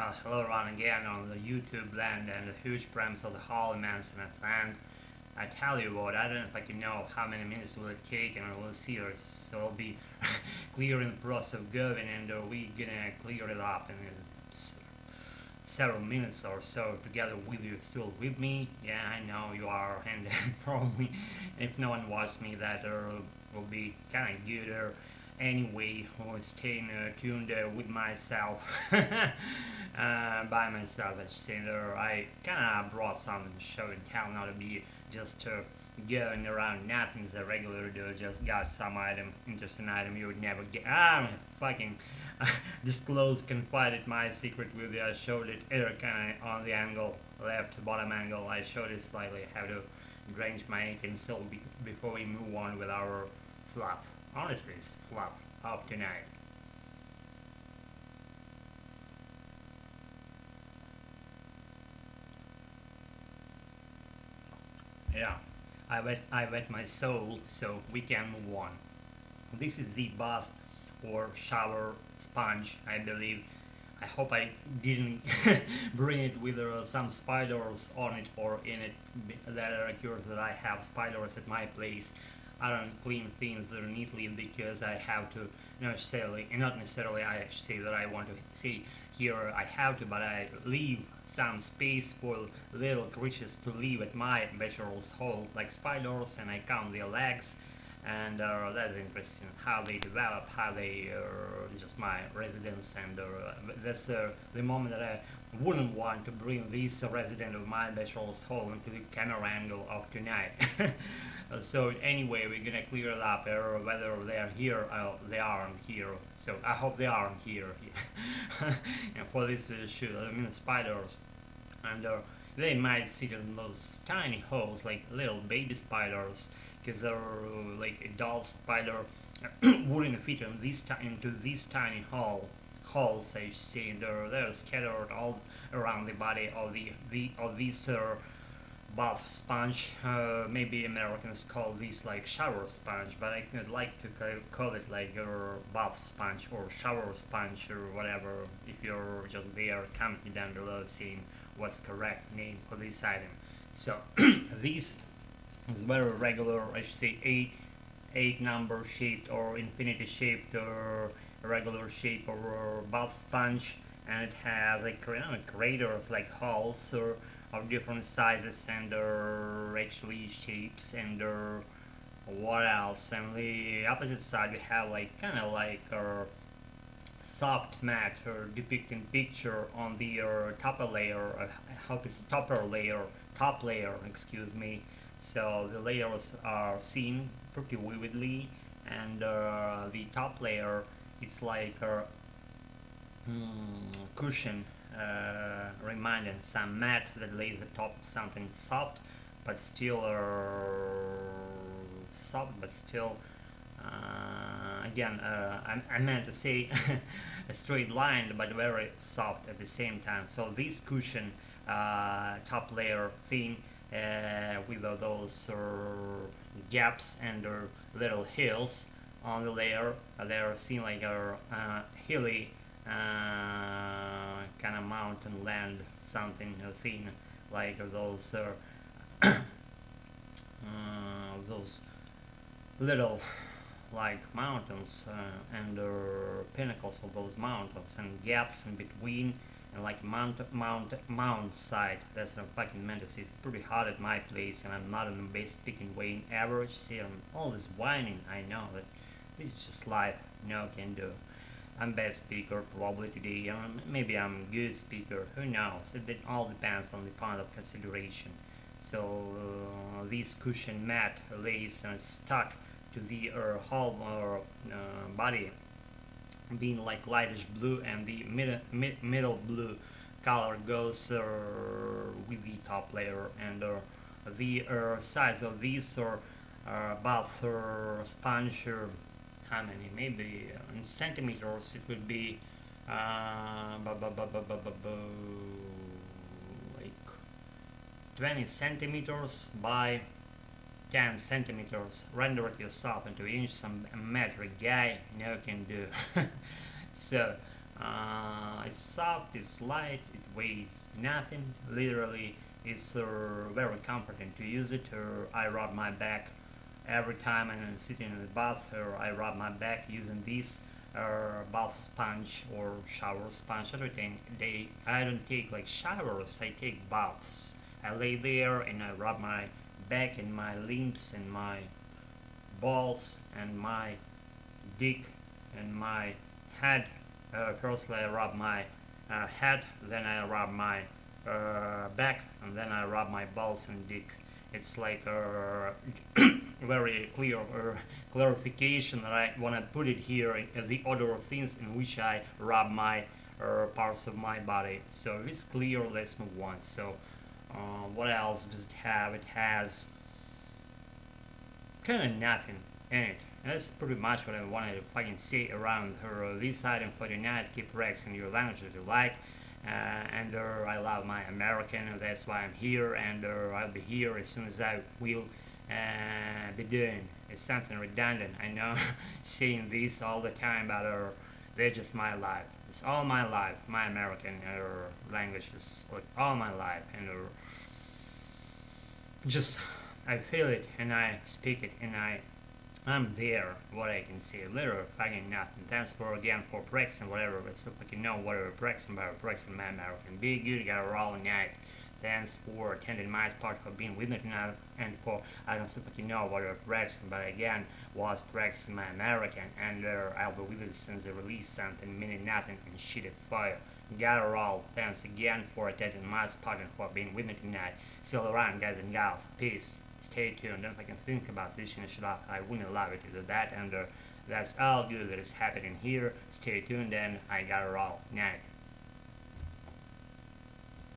Hello everyone again on the YouTube land and the huge premise of the Holy Manson land. I tell you what, I don't know if I can know how many minutes will it take, and we'll see. So I'll be clear in the process of going, and we're gonna clear it up in several minutes or so together with you. Still with me? Yeah, I know you are, and probably if no one watched me, that will be kind of good. Anyway, or staying tuned with myself by myself. I should say there. I kind of brought something to show and tell, not to be just going around nothing as a regular do. Just got some item, interesting item you would never get. Fucking disclosed, confided my secret with you. I showed it kind of on the angle, left bottom angle. I showed it slightly. I have to drench my ink and so before we move on with our fluff. Honestly, it's fluff up tonight. Yeah, I wet my soul so we can move on. This is the bath or shower sponge, I believe. I hope I didn't bring it with some spiders on it or in it. That occurs that I have spiders at my place. I don't clean things neatly because I have to not necessarily I should say that I want to say here I have to, but I leave some space for little creatures to live at my vegetable hole, like spiders, and I count their legs, and that's interesting how they develop, how they just my residence, and that's the moment that I wouldn't want to bring this resident of my vegetable hole into the camera angle of tonight. So anyway, we're gonna clear it up, whether they're here or they aren't here. So I hope they aren't here. And for this shoot, I mean spiders, and they might sit in those tiny holes like little baby spiders, because they're like adult spider wouldn't fit in into these tiny holes. I see they're scattered all around the body of of these bath sponge. Maybe Americans call these like shower sponge, but I would like to call it like your bath sponge or shower sponge or whatever. If you're just there, comment down below saying what's correct name for this item. So this is very regular, I should say eight number shaped or infinity shaped or regular shape or bath sponge, and it has like craters like holes or of different sizes and actually shapes, and what else. And the opposite side we have like kind of like a soft mat or depicting picture on the top layer. Top layer, excuse me. So the layers are seen pretty vividly, and the top layer, it's like a cushion, reminding some mat that lays atop something soft, but still again, I meant to say a straight line, but very soft at the same time. So this cushion, top layer thing, with those gaps and little hills on the layer, they are seen like a hilly kind of mountain land, something thin, like those little like mountains, and pinnacles of those mountains and gaps in between, and like mound side. That's what I fucking meant to say. It's pretty hot at my place, and I'm not in the best speaking way in average. See, I'm always whining. I know that this is just life. No can do. I'm bad speaker probably today. Maybe I'm good speaker. Who knows? It all depends on the point of consideration. So this cushion mat lays stuck to the whole body, being like lightish blue, and the middle blue color goes with the top layer, and the size of these bath sponge, how many, maybe in centimeters it would be like 20 centimeters by 10 centimeters. Render it yourself into inch. Some metric guy no can do. So It's soft, it's light, it weighs nothing. Literally, it's very comforting to use it. I rub my back every time I'm sitting in the bath. I rub my back using this bath sponge or shower sponge. I don't take like showers. I take baths. I lay there and I rub my back and my limbs and my balls and my dick and my head. Firstly, I rub my head, then I rub my back, and then I rub my balls and dick. It's like a very clear clarification that I want to put it here in the order of things in which I rub my parts of my body. So if it's clear, let's move on. So what else does it have? It has kind of nothing in it. And that's pretty much what I wanted to fucking say around her. This item for tonight. Keep practicing your language that you like. And I love my American, and that's why I'm here. And I'll be here as soon as I will be doing. It's something redundant, I know, saying this all the time, but they're just my life. It's all my life. My American language is like all my life, and just I feel it and I speak it and I'm there, what I can say, literally fucking nothing. Thanks for again for practicing whatever, but still fucking know whatever practicing my American. Be good, got a roll night. Thanks for attending my spot, for being with me tonight, and for I don't still fucking know whatever practicing, but again was practicing my American, and I'll be with you since they released something meaning nothing and shit at fire. Got a roll. Thanks again for attending my spot and for being with me tonight. See you around, guys and gals. Peace. Stay tuned. Don't fucking think about switching shit up. I wouldn't allow it to do that, and that's all good that is happening here. Stay tuned, and I got a roll. Night.